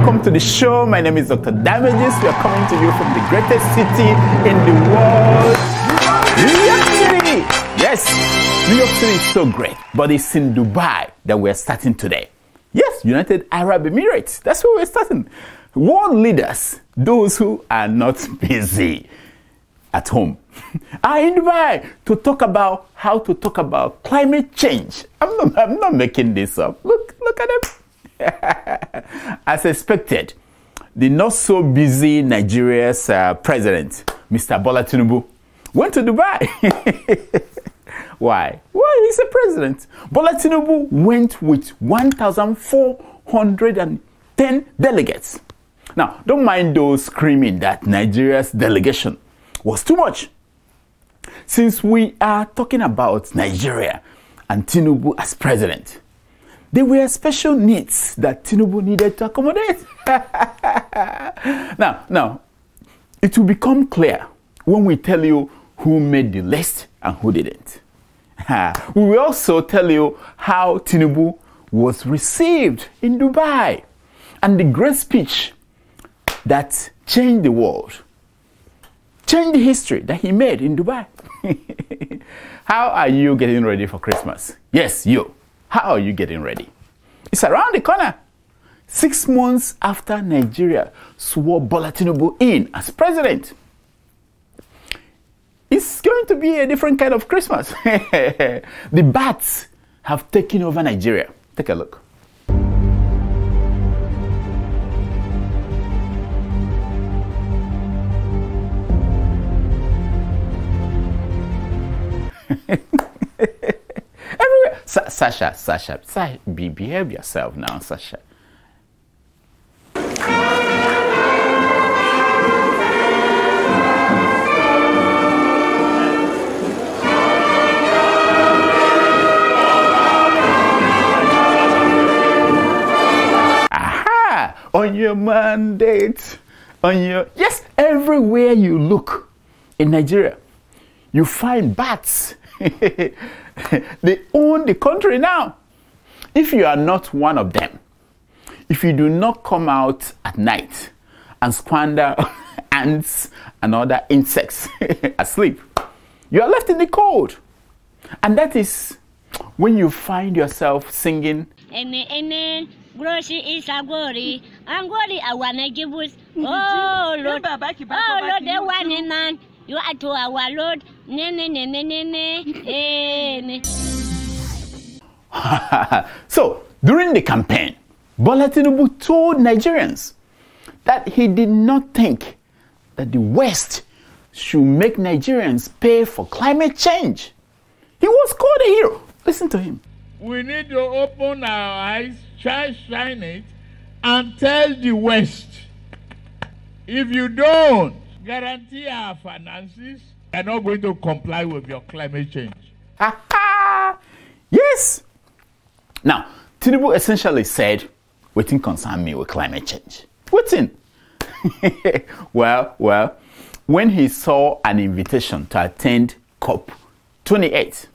welcome to the show. My name is Dr. Damages. We are coming to you from the greatest city in the world, New York City. Yes, New York City is so great, but it's in Dubai that we're starting today. Yes, United Arab Emirates. That's where we're starting. World leaders, those who are not busy at home, are in Dubai to talk about how to talk about climate change. I'm not making this up. Look at them. As expected, the not so busy Nigeria's president, Mr. Bola Tinubu, went to Dubai. Why? Well, he's a president. Bola Tinubu went with 1,410 delegates. Now, don't mind those screaming that Nigeria's delegation was too much. Since we are talking about Nigeria and Tinubu as president, there were special needs that Tinubu needed to accommodate. Now, it will become clear when we tell you who made the list and who didn't. We will also tell you how Tinubu was received in Dubai and the great speech that changed the world, changed the history that he made in Dubai. How are you getting ready for Christmas? Yes, you. How are you getting ready? It's around the corner. 6 months after Nigeria swore Bola Tinubu in as president. It's going to be a different kind of Christmas. The bats have taken over Nigeria. Take a look. Everywhere. Sasha, behave yourself now, Sasha. Aha! On your mandate, yes, everywhere you look in Nigeria, you find bats. They own the country now. If you are not one of them, if you do not come out at night and squander ants and other insects asleep, you are left in the cold. And that is when you find yourself singing, Groshi is a glory, Angoli, I wanna give us. Oh, Lord, the one in man. You are to our Lord. So, during the campaign, Bola Tinubu told Nigerians that he did not think that the West should make Nigerians pay for climate change. He was called a hero. Listen to him. We need to open our eyes, shine it, and tell the West, if you don't guarantee our finances, we are not going to comply with your climate change. Yes. Now, Tinubu essentially said, "Waiting concern me with climate change." Waiting. Well, when he saw an invitation to attend COP28,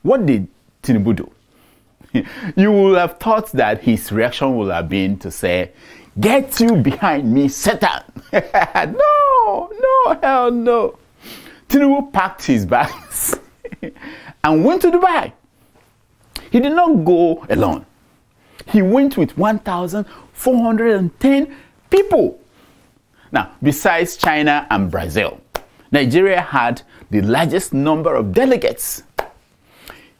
what did Tinubu do? You will have thought that his reaction would have been to say, "Get you behind me, Satan." No, hell no. Tinubu packed his bags and went to Dubai. He did not go alone. He went with 1,410 people. Now, besides China and Brazil, Nigeria had the largest number of delegates.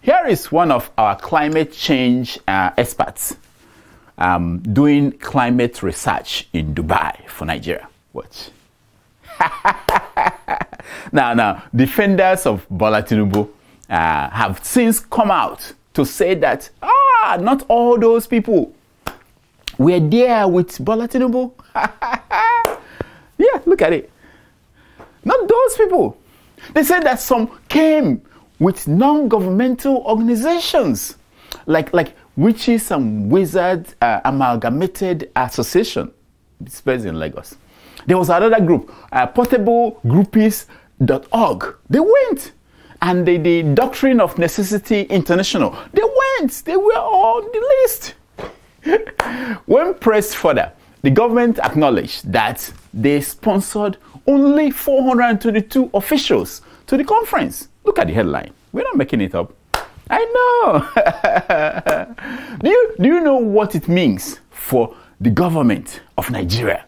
Here is one of our climate change experts doing climate research in Dubai for Nigeria. Watch. Now, defenders of Bola Tinubu have since come out to say that, not all those people were there with Bola Tinubu. Yeah, look at it. Not those people. They said that some came with non-governmental organizations, like Witches and Wizards Amalgamated Association. It's based in Lagos. There was another group, portablegroupies.org. They went. And the Doctrine of Necessity International. They went. They were on the list. When pressed further, The government acknowledged that they sponsored only 422 officials to the conference. Look at the headline. We're not making it up. I know. Do you know what it means for the government of Nigeria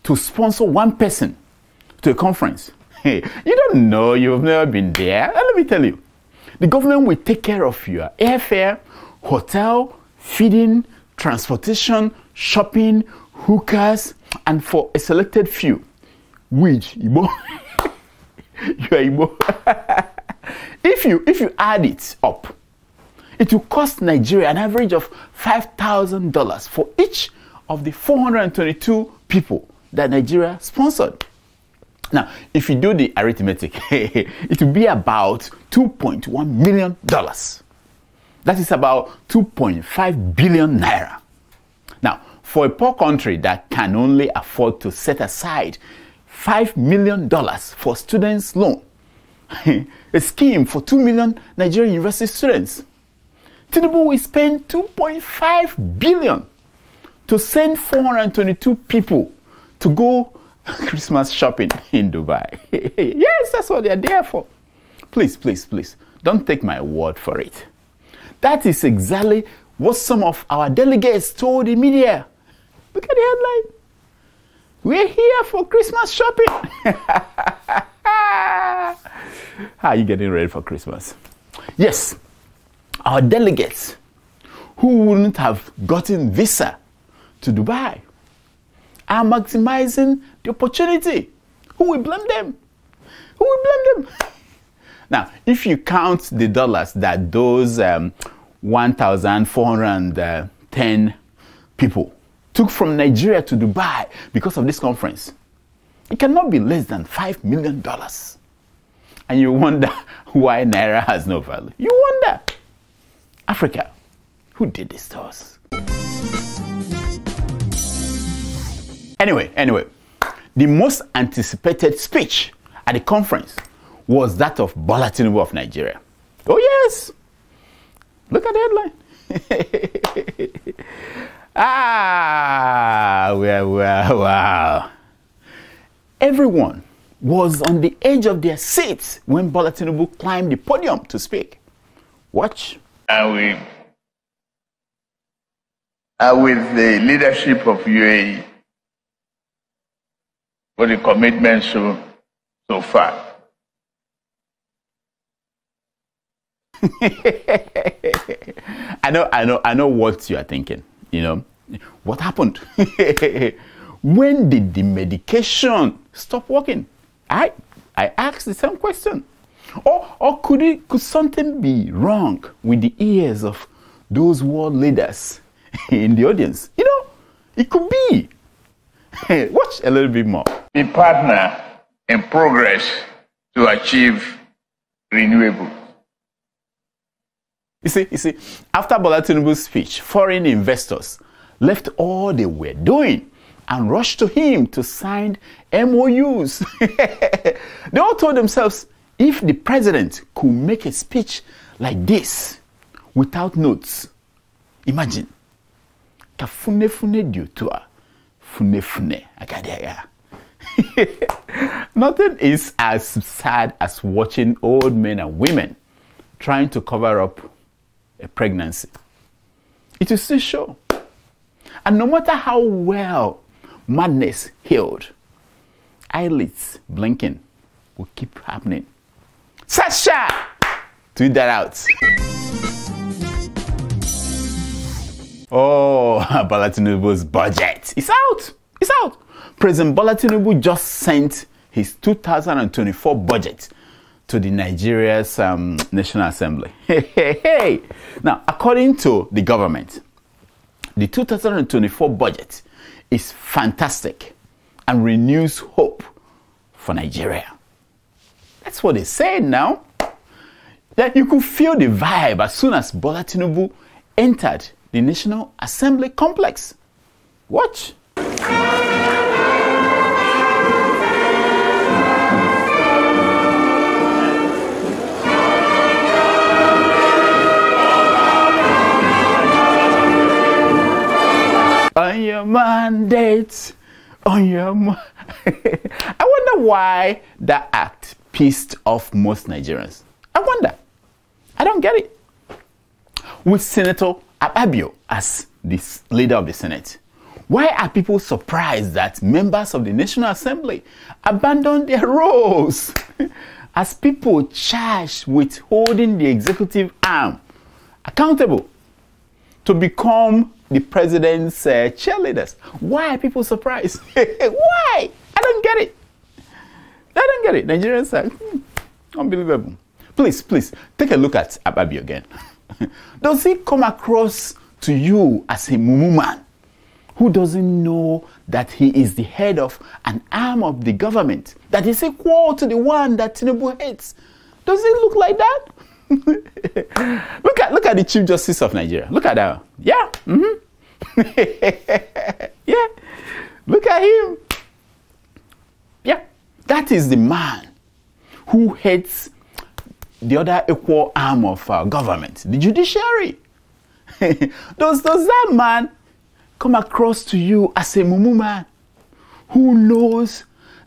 to sponsor one person to a conference? Hey, you don't know, you've never been there. Let me tell you. The government will take care of your airfare, hotel, feeding, transportation, shopping, hookahs, and for a selected few. Which, Igbo? You are Igbo. If you add it up, it will cost Nigeria an average of $5,000 for each of the 422 people that Nigeria sponsored. Now, if you do the arithmetic, it will be about $2.1 million. That is about 2.5 billion naira. Now, for a poor country that can only afford to set aside $5 million for students' loan, a scheme for 2 million Nigerian university students, Tinubu will spend 2.5 billion to send 422 people to go Christmas shopping in Dubai. Yes, that's what they're there for. Please, please, please, don't take my word for it. That is exactly what some of our delegates told the media. Look at the headline. We're here for Christmas shopping. How are you getting ready for Christmas? Yes, our delegates who wouldn't have gotten visa to Dubai are maximizing the opportunity. Who will blame them? Who will blame them? Now, if you count the dollars that those 1,410 people took from Nigeria to Dubai because of this conference, it cannot be less than $5 million. And you wonder why Naira has no value. You wonder. Africa, who did this to us? Anyway, the most anticipated speech at the conference was that of Bola Tinubu of Nigeria. Oh yes! Look at the headline. Wow. Everyone was on the edge of their seats when Bola Tinubu climbed the podium to speak. Watch. With the leadership of UAE for the commitment so far. I know what you are thinking. You know, what happened? When did the medication stop working? I asked the same question. Or could something be wrong with the ears of those world leaders in the audience? You know, it could be. Watch a little bit more. The partner in progress to achieve renewable. You see, after Bola Tinubu's speech, foreign investors left all they were doing and rushed to him to sign MOUs. They all told themselves, if the president could make a speech like this without notes, imagine. Nothing is as sad as watching old men and women trying to cover up a pregnancy. It is still show. And no matter how well madness healed, eyelids blinking will keep happening. Sasha! Tweet that out. Oh, Bola Tinubu's budget. It's out. It's out. President Bola Tinubu just sent his 2024 budget to the Nigeria's National Assembly. Hey. Now, according to the government, the 2024 budget is fantastic and renews hope for Nigeria. That's what they said now. That you could feel the vibe as soon as Bola Tinubu entered the National Assembly complex. Watch. your mandate, on your I wonder why that act pissed off most Nigerians. I wonder. I don't get it. With Senator Akpabio as the leader of the Senate, why are people surprised that members of the National Assembly abandoned their roles as people charged with holding the executive arm accountable to become the president's cheerleaders? Why are people surprised? Why? I don't get it. I don't get it. Nigerians are unbelievable. Please, take a look at Akpabio again. Does he come across to you as a mumu man who doesn't know that he is the head of an arm of the government that is equal to the one that Tinubu hates? Does he look like that? Look at the Chief Justice of Nigeria. Look at that. Yeah. Yeah. Look at him. Yeah. That is the man who hates the other equal arm of government, the judiciary. Does that man come across to you as a mumu man who knows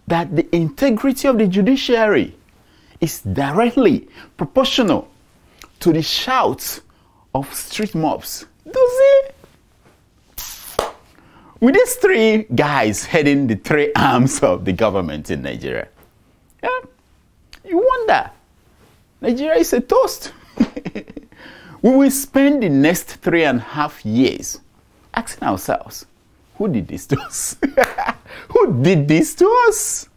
that the integrity of the judiciary is directly proportional to the shouts of street mobs? Does he? With these three guys heading the three arms of the government in Nigeria, yeah, you wonder. Nigeria is a toast. We will spend the next 3.5 years asking ourselves, who did this to us? Who did this to us?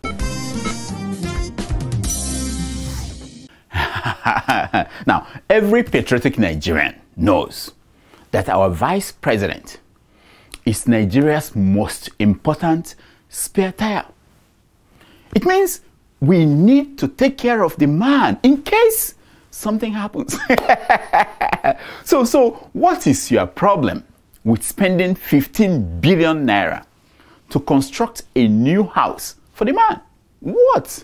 Now, every patriotic Nigerian knows that our vice president is Nigeria's most important spare tire. It means we need to take care of the man in case something happens. So what is your problem with spending 15 billion naira to construct a new house for the man? What?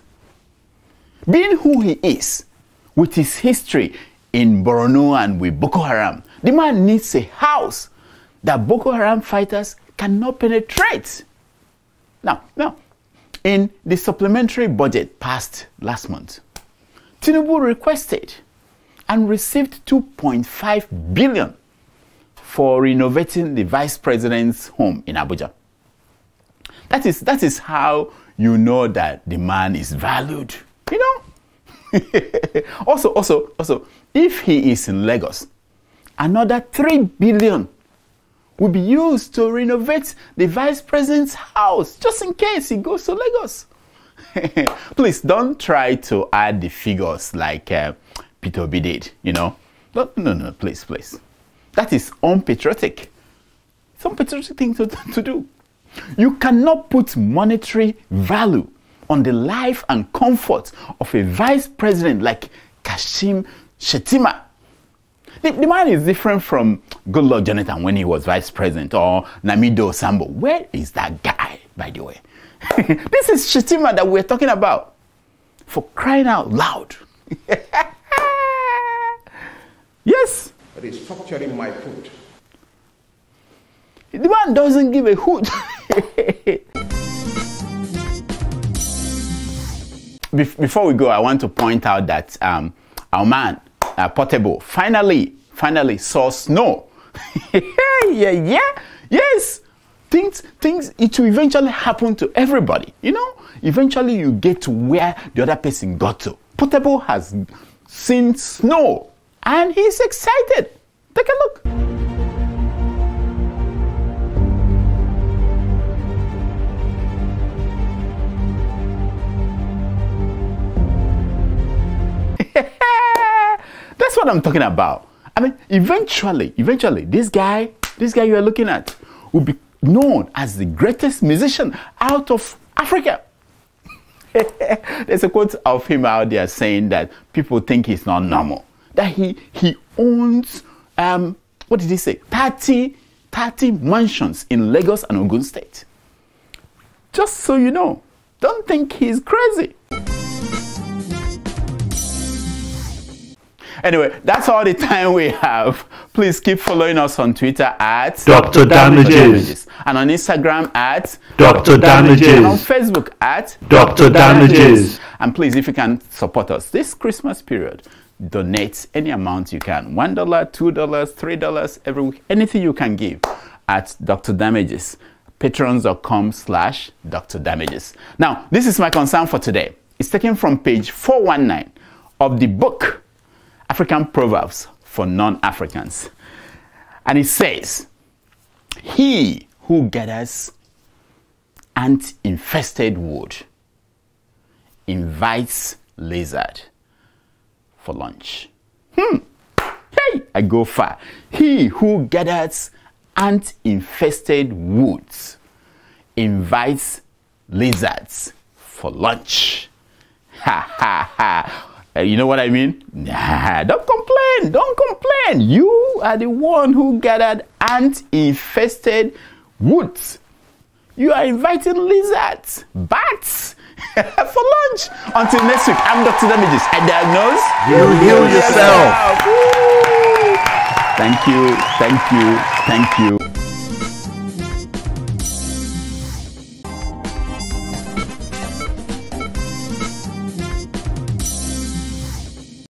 Being who he is, with his history in Borno and with Boko Haram, the man needs a house that Boko Haram fighters cannot penetrate. Now, in the supplementary budget passed last month, Tinubu requested and received 2.5 billion for renovating the vice president's home in Abuja. That is how you know that the man is valued, you know. Also, if he is in Lagos, another 3 billion will be used to renovate the vice president's house, just in case he goes to Lagos. Please don't try to add the figures like Peter Obi did, you know. No, please. That is unpatriotic. It's an unpatriotic thing to do. You cannot put monetary value on the life and comfort of a vice president like Kashim Shettima. The man is different from Goodluck Jonathan when he was vice president, or Namido Sambo. Where is that guy, by the way? This is Shettima that we're talking about. For crying out loud. Yes. Restructuring my food. The man doesn't give a hoot. Before we go, I want to point out that our man, Portable, finally saw snow. Yes. Things, it will eventually happen to everybody, you know. Eventually you get to where the other person got to. Portable has seen snow and he's excited. Take a look. That's what I'm talking about. I mean, eventually, this guy you are looking at will be known as the greatest musician out of Africa. There's a quote of him out there saying that people think he's not normal. That he owns, what did he say? 30 mansions in Lagos and Ogun State. Just so you know, don't think he's crazy. Anyway, that's all the time we have. Please keep following us on Twitter at Dr. Damages, and on Instagram at Dr. Damages, and on Facebook at Dr. Damages. And please, if you can support us this Christmas period, donate any amount you can. $1, $2, $3 every week. Anything you can give at Dr. Damages. Patrons.com/Dr. Damages. Now, this is my concern for today. It's taken from page 419 of the book African Proverbs for Non-Africans. And it says, he who gathers ant-infested wood invites lizard for lunch. Hey, I go far. He who gathers ant-infested woods invites lizards for lunch. Ha ha ha. You know what I mean? Nah, don't complain. Don't complain. You are the one who gathered ant-infested woods. You are inviting lizards, bats for lunch. Until next week, I'm Dr. Damages. I diagnose. You heal yourself. Thank you. Thank you. Thank you.